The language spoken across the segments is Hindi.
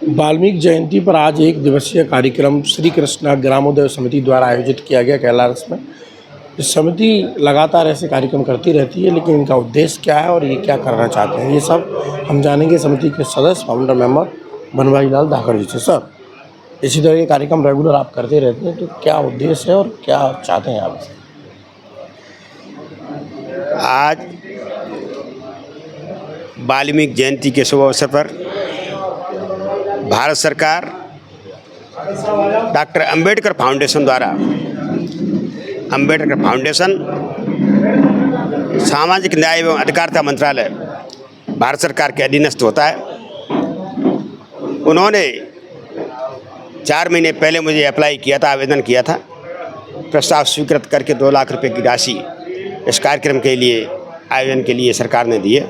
वाल्मीकि जयंती पर आज एक दिवसीय कार्यक्रम श्री कृष्णा ग्रामोदय समिति द्वारा आयोजित किया गया कैलाश में। इस समिति लगातार ऐसे कार्यक्रम करती रहती है, लेकिन इनका उद्देश्य क्या है और ये क्या करना चाहते हैं, ये सब हम जानेंगे समिति के सदस्य फाउंडर मेंबर बनवारी लाल धाकर जी से। सर, इसी तरह के कार्यक्रम रेगुलर आप करते रहते हैं, तो क्या उद्देश्य है और क्या चाहते हैं आप? आज वाल्मीकि जयंती के शुभ अवसर पर भारत सरकार डॉक्टर अंबेडकर फाउंडेशन द्वारा अंबेडकर फाउंडेशन सामाजिक न्याय एवं अधिकारिता मंत्रालय भारत सरकार के अधीनस्थ होता है। उन्होंने 4 महीने पहले मुझे अप्लाई किया था, आवेदन किया था। प्रस्ताव स्वीकृत करके 2 लाख रुपए की राशि इस कार्यक्रम के लिए आयोजन के लिए सरकार ने दी है।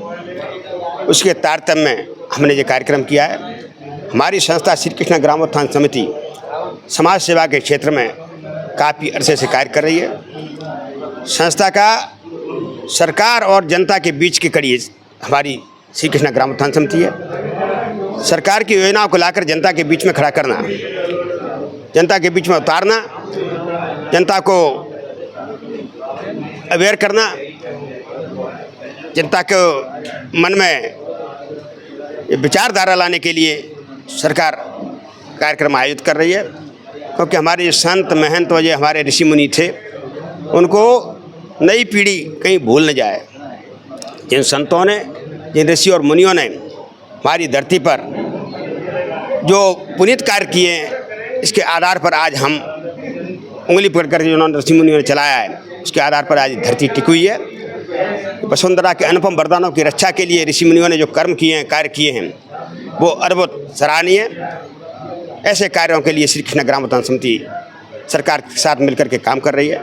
उसके तारतम्य में हमने ये कार्यक्रम किया है। हमारी संस्था श्री कृष्णा ग्रामोत्थान समिति समाज सेवा के क्षेत्र में काफ़ी अरसे से कार्य कर रही है। संस्था का सरकार और जनता के बीच की कड़ी हमारी श्री कृष्णा ग्रामोत्थान समिति है। सरकार की योजनाओं को लाकर जनता के बीच में खड़ा करना, जनता के बीच में उतारना, जनता को अवेयर करना, जनता को मन में विचारधारा लाने के लिए सरकार कार्यक्रम आयोजित कर रही है। क्योंकि हमारे संत महंत और ये हमारे ऋषि मुनि थे, उनको नई पीढ़ी कहीं भूल न जाए। जिन संतों ने, जिन ऋषि और मुनियों ने हमारी धरती पर जो पुनीत कार्य किए हैं, इसके आधार पर आज हम उंगली पकड़ कर जिन्होंने ऋषि मुनियों ने चलाया है, उसके आधार पर आज धरती टिकी हुई है। वसुंधरा के अनुपम वरदानों की रक्षा के लिए ऋषि मुनियों ने जो कर्म किए हैं, कार्य किए हैं, वो अद्भुत सराहनीय है। ऐसे कार्यों के लिए श्री कृष्णा ग्रामोत्थान समिति सरकार के साथ मिलकर के काम कर रही है।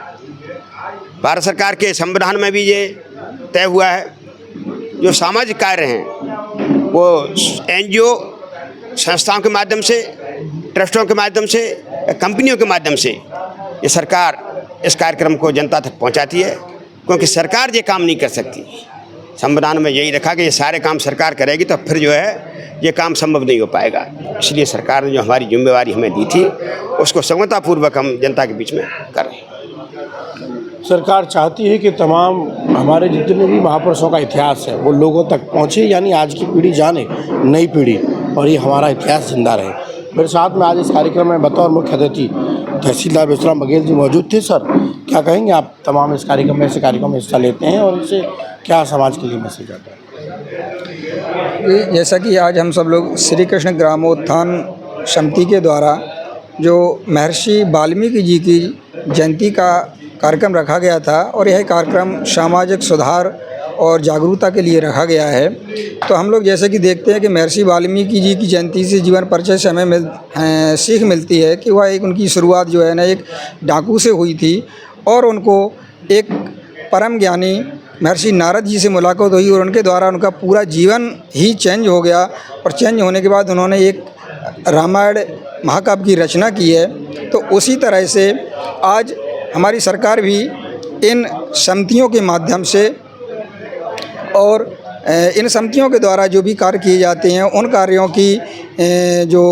भारत सरकार के संविधान में भी ये तय हुआ है, जो सामाजिक कार्य हैं वो NGO संस्थाओं के माध्यम से, ट्रस्टों के माध्यम से, कंपनियों के माध्यम से ये सरकार इस कार्यक्रम को जनता तक पहुंचाती है। क्योंकि सरकार ये काम नहीं कर सकती। संविधान में यही रखा कि ये सारे काम सरकार करेगी, तो फिर जो है ये काम संभव नहीं हो पाएगा। इसलिए सरकार ने जो हमारी जिम्मेवारी हमें दी थी, उसको सफलतापूर्वक हम जनता के बीच में कर रहे हैं। सरकार चाहती है कि तमाम हमारे जितने भी महापुरुषों का इतिहास है वो लोगों तक पहुँचे, यानी आज की पीढ़ी जाने, नई पीढ़ी, और ये हमारा इतिहास जिंदा रहे। मेरे साथ में आज इस कार्यक्रम में बतौर मुख्य अतिथि तहसीलदार विश्राम बघेल जी मौजूद थे। सर, क्या कहेंगे आप? तमाम इस कार्यक्रम में, ऐसे कार्यक्रम में हिस्सा लेते हैं और इससे क्या समाज के लिए मैसेज आता है? जैसा कि आज हम सब लोग श्री कृष्ण ग्रामोत्थान समिति के द्वारा जो महर्षि वाल्मीकि जी की जयंती का कार्यक्रम रखा गया था, और यह कार्यक्रम सामाजिक सुधार और जागरूकता के लिए रखा गया है। तो हम लोग जैसे कि देखते हैं कि महर्षि वाल्मीकि जी की जयंती से जीवन परिचय से हमें सीख मिलती है कि वह उनकी शुरुआत जो है ना एक डाकू से हुई थी, और उनको एक परम ज्ञानी महर्षि नारद जी से मुलाकात हुई, और उनके द्वारा उनका पूरा जीवन ही चेंज हो गया। और चेंज होने के बाद उन्होंने एक रामायण महाकाव्य की रचना की है। तो उसी तरह से आज हमारी सरकार भी इन समितियों के माध्यम से और इन समितियों के द्वारा जो भी कार्य किए जाते हैं, उन कार्यों की जो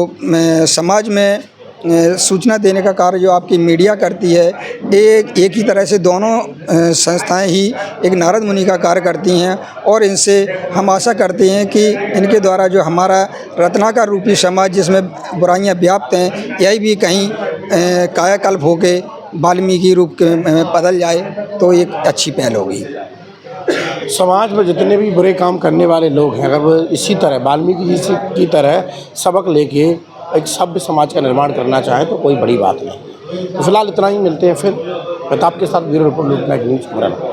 समाज में सूचना देने का कार्य जो आपकी मीडिया करती है, एक ही तरह से दोनों संस्थाएं ही एक नारद मुनि का कार्य करती हैं। और इनसे हम आशा करते हैं कि इनके द्वारा जो हमारा रत्नाकर रूपी समाज जिसमें बुराइयां व्याप्त हैं, यही भी कहीं कायाकल्प होके वाल्मीकि रूप में बदल जाए, तो एक अच्छी पहल होगी। समाज में जितने भी बुरे काम करने वाले लोग हैं, अगर वो इसी तरह वाल्मीकि जी की तरह सबक लेके एक सभ्य समाज का निर्माण करना चाहे तो कोई बड़ी बात नहीं। तो फिलहाल इतना ही, मिलते हैं फिर प्रताप के साथ। Bureau report, news.